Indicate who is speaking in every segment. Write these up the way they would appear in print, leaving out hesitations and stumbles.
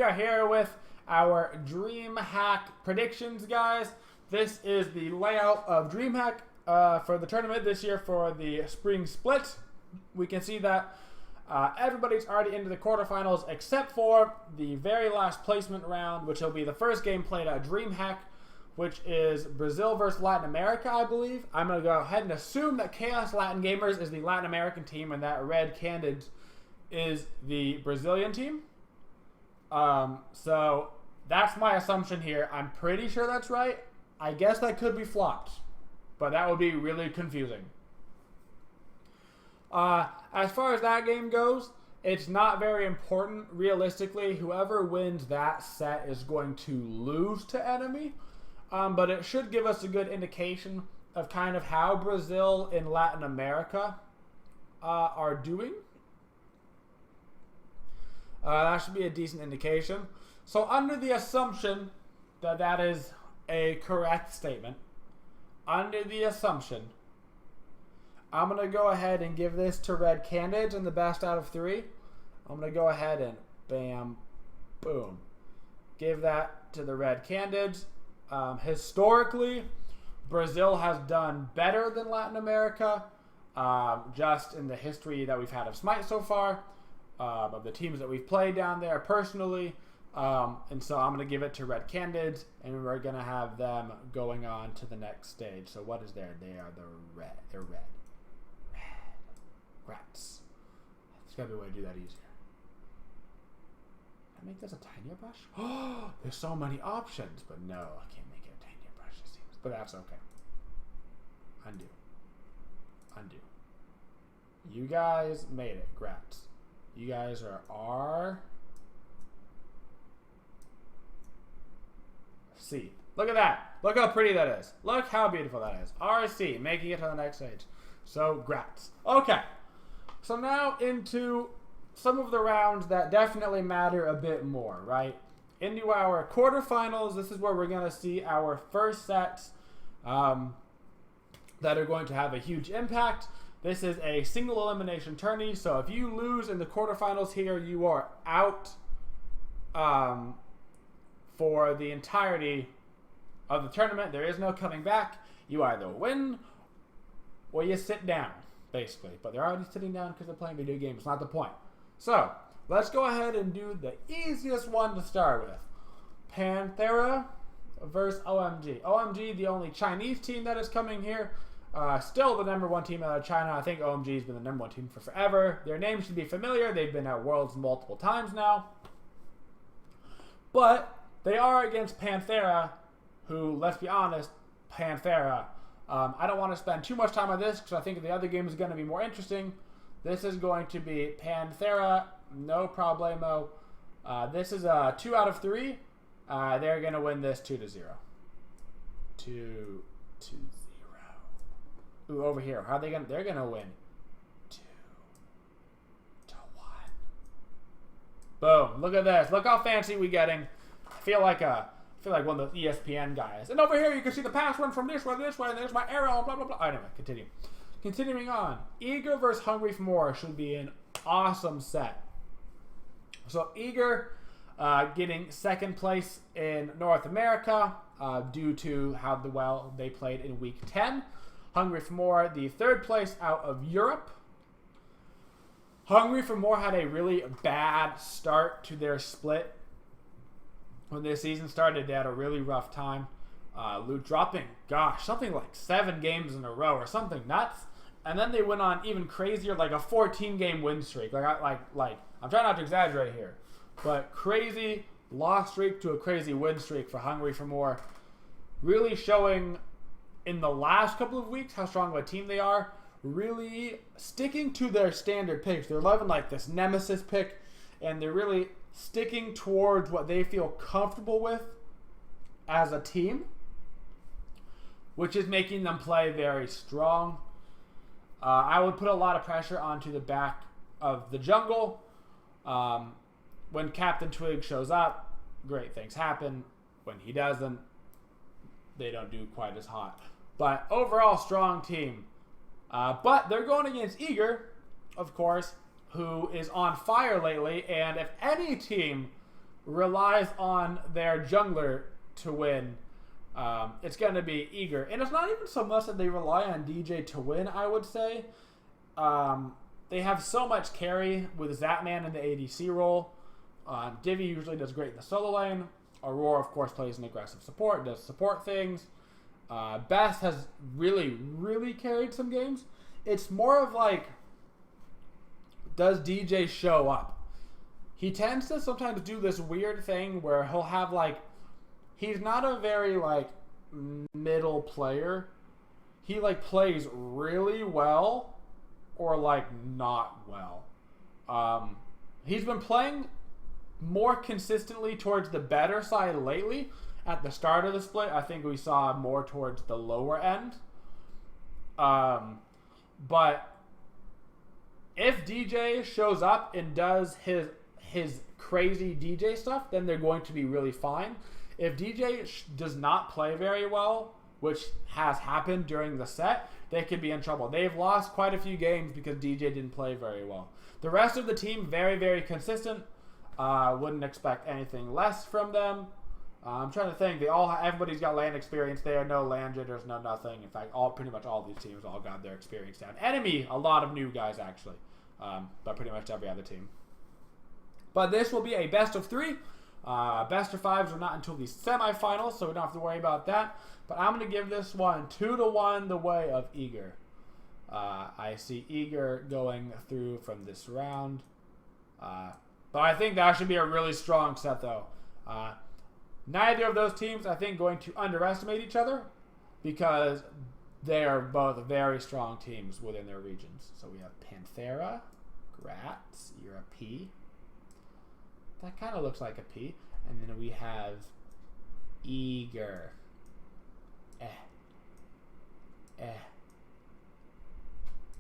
Speaker 1: we are here with our DreamHack predictions, guys. This is the layout of DreamHack for the tournament this year for the spring split. We can see that everybody's already into the quarterfinals except for the very last placement round, which will be the first game played at DreamHack, which is Brazil versus Latin America, I believe. I'm going to go ahead and assume that Chaos Latin Gamers is the Latin American team and that Red Candid is the Brazilian team. So that's my assumption here. I'm pretty sure that's right. I guess that could be flopped, but that would be really confusing. As far as that game goes, it's not very important. Realistically, whoever wins that set is going to lose to enemy. But it should give us a good indication of kind of how Brazil and Latin America are doing. That should be a decent indication. So under the assumption that that is a correct statement, under the assumption, I'm going to go ahead and give this to Red Candids in the best out of 3. I'm going to go ahead and bam, boom. Give that to the Red Candids. Historically, Brazil has done better than Latin America, just in the history that we've had of Smite so far, of the teams that we've played down there personally. And so I'm going to give it to Red Candids, and we're going to have them going on to the next stage. So what is there? They are the red. They're red. Rats. There's got to be a way to do that easier. Can I make this a tinier brush? Oh, there's so many options, but no, I can't make it a tinier brush, it seems. But that's okay. Undo. Undo. You guys made it. Grats. You guys are R. C. Look at that. Look how pretty that is. Look how beautiful that is. RC, making it to the next stage. So, grats. Okay. So now into some of the rounds that definitely matter a bit more, right? Into our quarterfinals, this is where we're going to see our first sets that are going to have a huge impact. This is a single elimination tourney, so if you lose in the quarterfinals here, you are out for the entirety of the tournament. There is no coming back. You either win or you sit down, basically. But they're already sitting down because they're playing video games. It's not the point. So, let's go ahead and do the easiest one to start with. Panthera versus OMG. OMG, the only Chinese team that is coming here. Still the #1 team out of China. I think OMG has been the #1 team for forever. Their name should be familiar. They've been at Worlds multiple times now. But they are against Panthera, who, let's be honest, Panthera. I don't want to spend too much time on this because I think the other game is going to be more interesting. This is going to be Panthera, no problemo. This is a 2 out of 3. They're going to win this 2-0. 2-0. Ooh, over here. How are they going to? They're going to win 2-1. Boom! Look at this. Look how fancy we're getting. I feel like one of the ESPN guys. And over here, you can see the pass run from this way, and there's my arrow, blah, blah, blah. Anyway, continue. Continuing on. Eager versus Hungry for More should be an awesome set. So, Eager getting second place in North America due to how well they played in Week 10. Hungry for More, the third place out of Europe. Hungry for More had a really bad start to their split. When this season started, they had a really rough time. Loot dropping, gosh, something like 7 games in a row or something nuts. And then they went on even crazier, like a 14-game win streak. Like I'm trying not to exaggerate here, but crazy loss streak to a crazy win streak for Hungry for More. Really showing in the last couple of weeks how strong of a team they are. Really sticking to their standard picks. They're loving like this nemesis pick, and they're really sticking towards what they feel comfortable with as a team, which is making them play very strong. I would put a lot of pressure onto the back of the jungle. When Captain Twig shows up, great things happen. When he doesn't, they don't do quite as hot. But overall, strong team. But they're going against Eager, of course, who is on fire lately. And if any team relies on their jungler to win, it's going to be Eager. And it's not even so much that they rely on DJ to win, I would say. They have so much carry with Zapman in the ADC role. Divi usually does great in the solo lane. Aurora, of course, plays an aggressive support, does support things. Best has really, really carried some games. It's more of like, does DJ show up? He tends to sometimes do this weird thing where he'll have like, he's not a very like middle player. He like plays really well or like not well. He's been playing more consistently towards the better side lately. At the start of the split, I think we saw more towards the lower end. But if DJ shows up and does his crazy DJ stuff, then they're going to be really fine. If DJ does not play very well, which has happened during the set, they could be in trouble. They've lost quite a few games because DJ didn't play very well. The rest of the team, very, very consistent. Wouldn't expect anything less from them. I'm trying to think. Everybody's got land experience there. No land jitters, no nothing. In fact, pretty much all these teams all got their experience down. Enemy, a lot of new guys actually, but pretty much every other team. But this will be a best of 3. Best of 5s are not until the semifinals, so we don't have to worry about that. But I'm going to give this one 2-1 the way of Eager. I see Eager going through from this round. But I think that should be a really strong set, though. Neither of those teams, I think, going to underestimate each other because they are both very strong teams within their regions. So we have Panthera, Gratz, you're a P. That kind of looks like a P. And then we have Eager.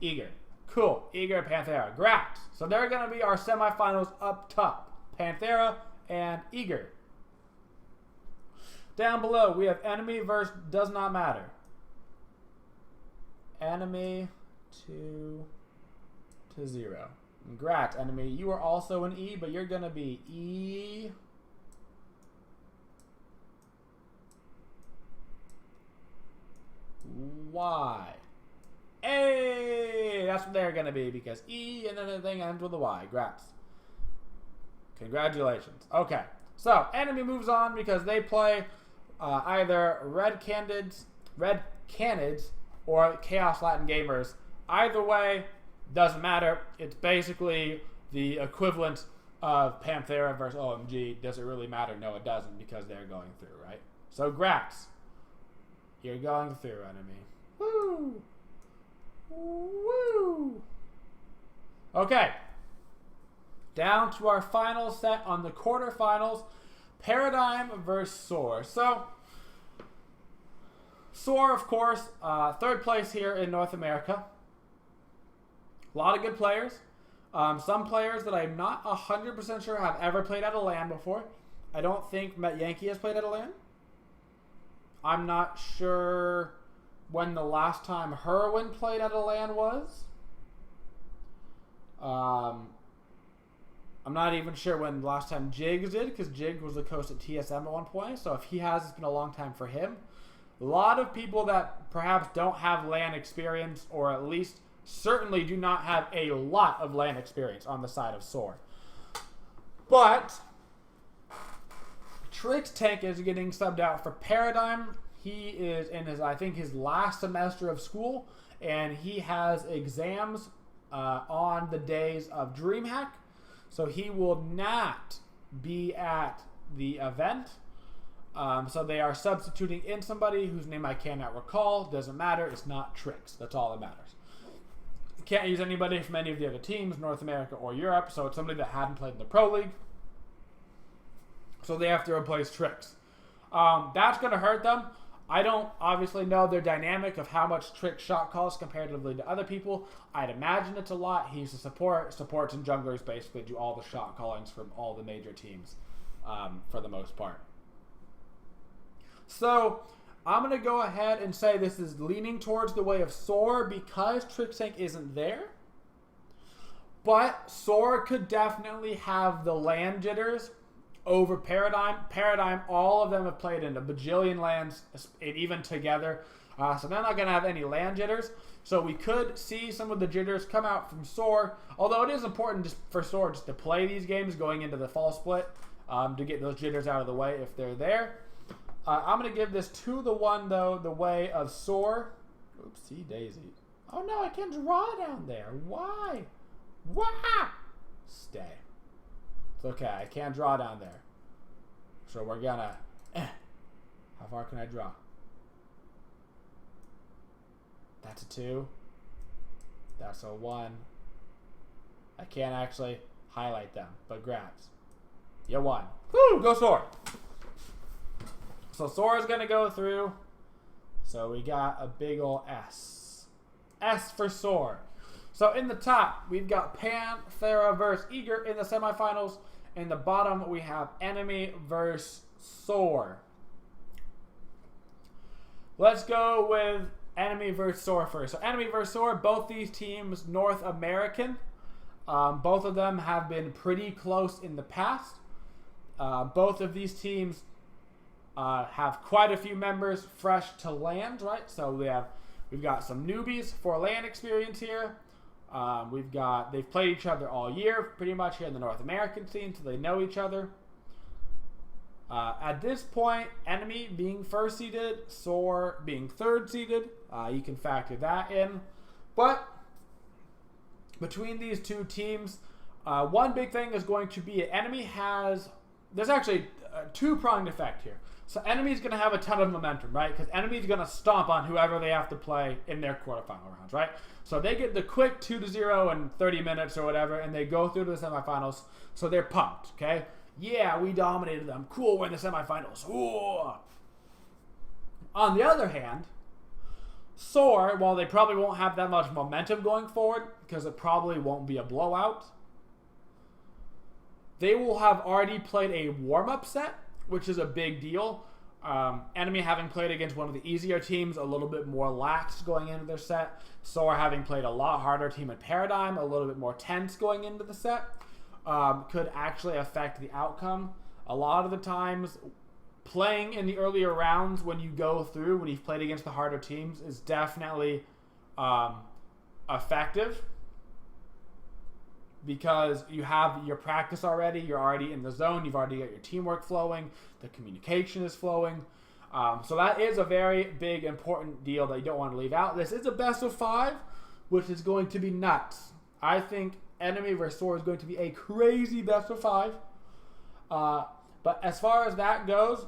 Speaker 1: Eager. Cool. Eager, Panthera, Gratz. So they're going to be our semifinals up top. Panthera and Eager. Down below, we have enemy versus does not matter. Enemy 2-0. Gratz, enemy. You are also an E, but you're going to be E. Y. Hey! That's what they're going to be because E and then the thing ends with a Y. Gratz. Congratulations. Okay. So, enemy moves on because they play either Red Canids, or Chaos Latin Gamers. Either way, doesn't matter. It's basically the equivalent of Panthera versus OMG. Does it really matter? No, it doesn't because they're going through, right? So, Gratz, you're going through, enemy. Woo! Woo! Okay. Down to our final set on the quarterfinals. Paradigm versus Soar. So, Soar, of course, third place here in North America. A lot of good players. Some players that I'm not 100% sure have ever played at a LAN before. I don't think Met Yankee has played at a LAN. I'm not sure when the last time Herwin played at a LAN was. I'm not even sure when the last time Jigs did, because Jig was the coach at TSM at one point. So if he has, it's been a long time for him. A lot of people that perhaps don't have LAN experience, or at least certainly do not have a lot of LAN experience on the side of Soar. But Trix Tank is getting subbed out for Paradigm. He is in his last semester of school, and he has exams on the days of DreamHack. So he will not be at the event. So they are substituting in somebody whose name I cannot recall. Doesn't matter. It's not Trix. That's all that matters. Can't use anybody from any of the other teams, North America or Europe. So it's somebody that hadn't played in the Pro League. So they have to replace Trix. That's going to hurt them. I don't obviously know their dynamic of how much Trix shot calls comparatively to other people. I'd imagine it's a lot. He's a support. Supports and junglers basically do all the shot callings from all the major teams for the most part. So I'm going to go ahead and say this is leaning towards the way of Soar because Trixank isn't there. But Soar could definitely have the land jitters over Paradigm. Paradigm, all of them have played in a bajillion lands, even together. So they're not going to have any land jitters. So we could see some of the jitters come out from Soar. Although it is important just for Soar just to play these games going into the fall split to get those jitters out of the way if they're there. I'm going to give this 2-1, though, the way of Soar. Oopsie daisy. Oh, no, I can't draw down there. Why? Why? Stay. It's okay. I can't draw down there. So we're going to... How far can I draw? That's a 2. That's a 1. I can't actually highlight them, but grabs. You won. Woo! Go Soar! So Soar is going to go through. So we got a big ol' S. S for Soar. So in the top, we've got Panthera versus Eager in the semifinals. In the bottom, we have Enemy versus Soar. Let's go with Enemy versus Soar first. So Enemy versus Soar, both these teams North American. Both of them have been pretty close in the past. Both of these teams have quite a few members fresh to land, right? So we've got some newbies for land experience here. They've played each other all year, pretty much here in the North American scene, so they know each other. At this point, Enemy being first seeded, Soar being third seeded, you can factor that in. But between these two teams, one big thing is going to be Enemy has... There's actually a two-pronged effect here. So Enemy's going to have a ton of momentum, right? Because Enemy's going to stomp on whoever they have to play in their quarterfinal rounds, right? So they get the quick 2-0 in 30 minutes or whatever, and they go through to the semifinals. So they're pumped, okay? Yeah, we dominated them. Cool, we're in the semifinals. Ooh. On the other hand, Soar, while they probably won't have that much momentum going forward, because it probably won't be a blowout, they will have already played a warm-up set, which is a big deal. Enemy having played against one of the easier teams, a little bit more lax going into their set. Soar having played a lot harder team in Paradigm, a little bit more tense going into the set, could actually affect the outcome. A lot of the times, playing in the earlier rounds when you go through, when you've played against the harder teams, is definitely effective. Because you have your practice already, you're already in the zone, you've already got your teamwork flowing, the communication is flowing. So that is a very big, important deal that you don't want to leave out. This is a best of 5, which is going to be nuts. I think Enemy vs. Soar is going to be a crazy best of 5. But as far as that goes,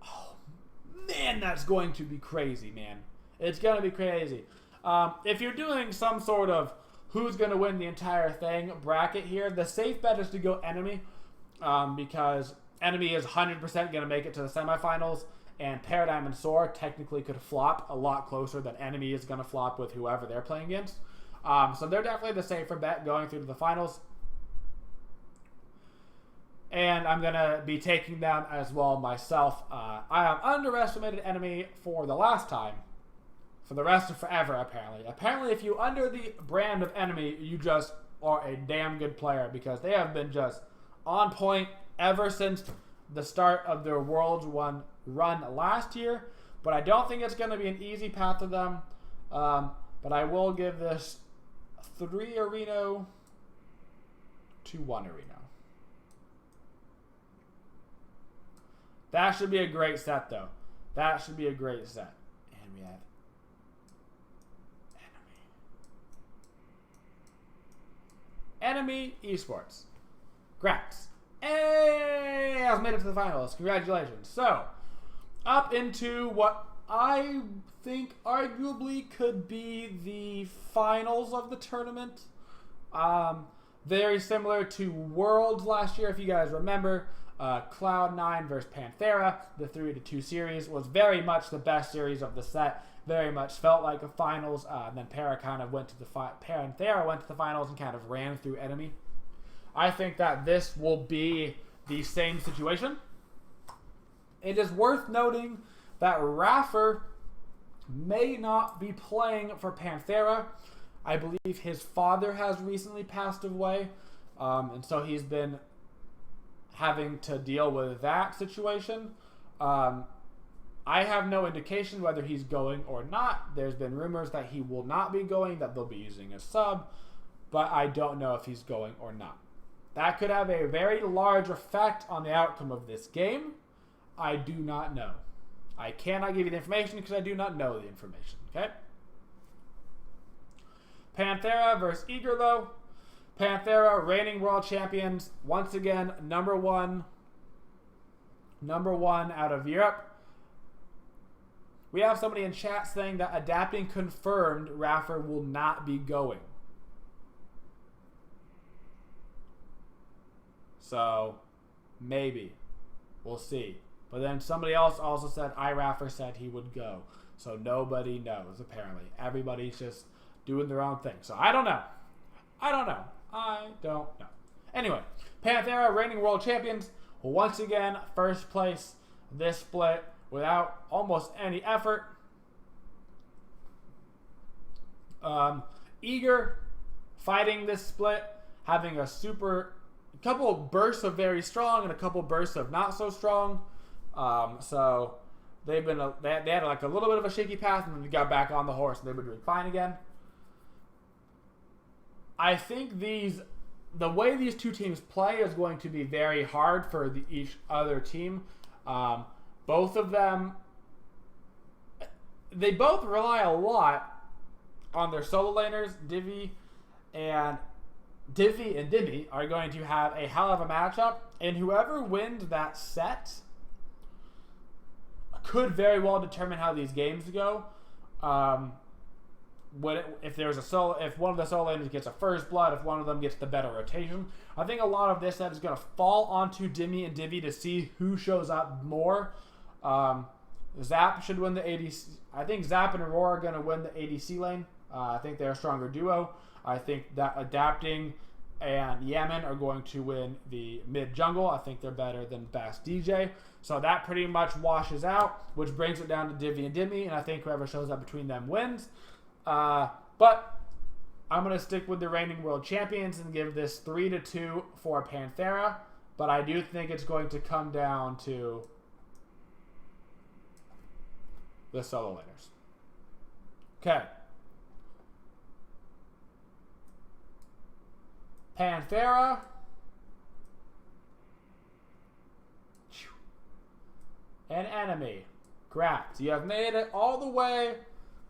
Speaker 1: oh man, that's going to be crazy, man. It's going to be crazy. If you're doing some sort of who's going to win the entire thing bracket here, the safe bet is to go Enemy, because Enemy is 100% going to make it to the semifinals, and Paradigm and Soar technically could flop a lot closer than Enemy is going to flop with whoever they're playing against. So they're definitely the safer bet going through to the finals. And I'm going to be taking them as well myself. I have underestimated Enemy for the last time. For the rest of forever, apparently. Apparently, if you under the brand of Enemy, you just are a damn good player, because they have been just on point ever since the start of their Worlds 1 run last year. But I don't think it's going to be an easy path to them. But I will give this 3 Areno to 1 Areno. That should be a great set, though. That should be a great set. And we have Enemy Esports. Grax. Hey! I've made it to the finals. Congratulations. So, up into what I think arguably could be the finals of the tournament. Very similar to Worlds last year, if you guys remember. Cloud9 versus Panthera. The 3-2 series was very much the best series of the set. Very much felt like a finals. Then Panthera went to the finals and kind of ran through Enemy. I think that this will be the same situation. It is worth noting that Raffer may not be playing for Panthera. I believe his father has recently passed away, and so he's been having to deal with that situation. I have no indication whether he's going or not. There's been rumors that he will not be going, that they'll be using a sub, but I don't know if he's going or not. That could have a very large effect on the outcome of this game. I do not know. I cannot give you the information because I do not know the information, okay? Panthera versus Eager, though. Panthera, reigning world champions, once again, number one out of Europe. We have somebody in chat saying that adapting confirmed Raffer will not be going. So, maybe. We'll see. But then somebody else also said iRaffer said he would go. So nobody knows, apparently. Everybody's just doing their own thing. So I don't know. I don't know. Anyway, Panthera, reigning world champions. Once again, first place this split without almost any effort. Eager fighting this split, having a couple of bursts of very strong and a couple of bursts of not so strong. So they had like a little bit of a shaky path, and then they got back on the horse and they were doing fine again. I think the way these two teams play is going to be very hard for each other team. Both of them, they both rely a lot on their solo laners. Divi and Dimmy are going to have a hell of a matchup, and whoever wins that set could very well determine how these games go. If one of the solo laners gets a first blood, if one of them gets the better rotation, I think a lot of this set is going to fall onto Dimmy and Divi to see who shows up more. Zap should win the ADC. I think Zap and Aurora are going to win the ADC lane. I think they're a stronger duo. I think that Adapting and Yemen are going to win the mid jungle. I think they're better than Bass DJ. So that pretty much washes out, which brings it down to Divi and Dimmy, and I think whoever shows up between them wins. But I'm going to stick with the reigning world champions and give this 3-2 for Panthera. But I do think it's going to come down to the solo laners. Okay. Panthera. An enemy. Correct. You have made it all the way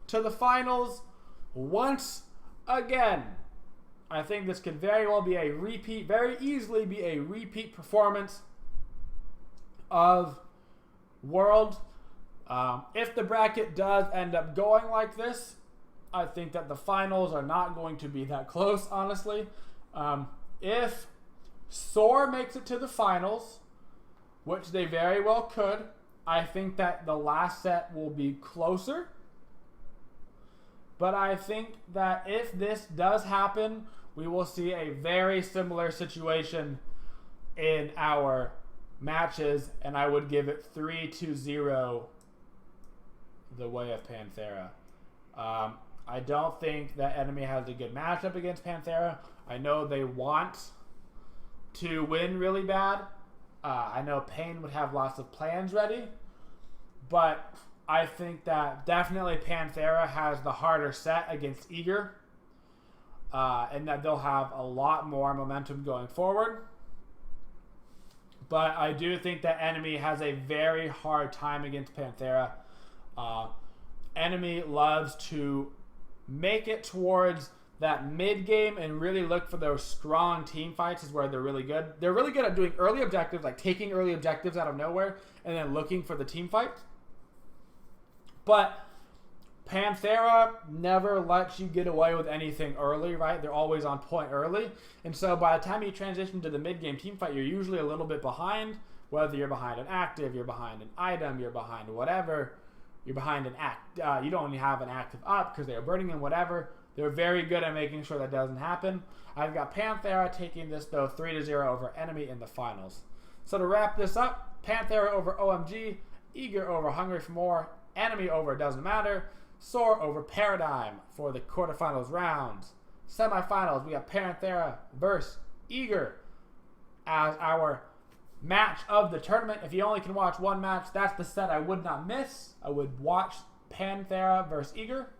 Speaker 1: to the finals once again. I think this could very well be a repeat, very easily be a repeat performance of World. If the bracket does end up going like this, I think that the finals are not going to be that close, honestly. If Soar makes it to the finals, which they very well could, I think that the last set will be closer. But I think that if this does happen, we will see a very similar situation in our matches, and I would give it 3-0 the way of Panthera. I don't think that Enemy has a good matchup against Panthera. I know they want to win really bad. I know Pain would have lots of plans ready, but I think that definitely Panthera has the harder set against Eager, and that they'll have a lot more momentum going forward. But I do think that Enemy has a very hard time against Panthera. Enemy loves to make it towards that mid game and really look for those strong team fights is where they're really good. They're really good at doing early objectives, like taking early objectives out of nowhere and then looking for the team fights. But Panthera never lets you get away with anything early, right? They're always on point early. And so by the time you transition to the mid-game team fight, you're usually a little bit behind, whether you're behind an active, you're behind an item, you're behind whatever, you're behind an act. You don't have an active up because they're burning in whatever. They're very good at making sure that doesn't happen. I've got Panthera taking this, though, 3-0 over Enemy in the finals. So to wrap this up, Panthera over OMG, Eager over Hungry for More, Enemy over Doesn't Matter, Soar over Paradigm for the quarterfinals rounds. Semifinals, we got Panthera versus Eager as our match of the tournament. If you only can watch one match, that's the set I would not miss. I would watch Panthera versus Eager.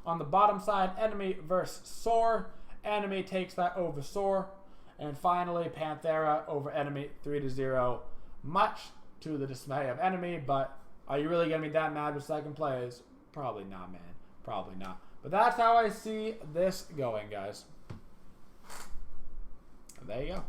Speaker 1: On the bottom side, Enemy versus Soar. Enemy takes that over Soar. And finally, Panthera over Enemy 3-0. Much to the dismay of Enemy, but are you really going to be that mad with second place? Probably not, man. Probably not. But that's how I see this going, guys. There you go.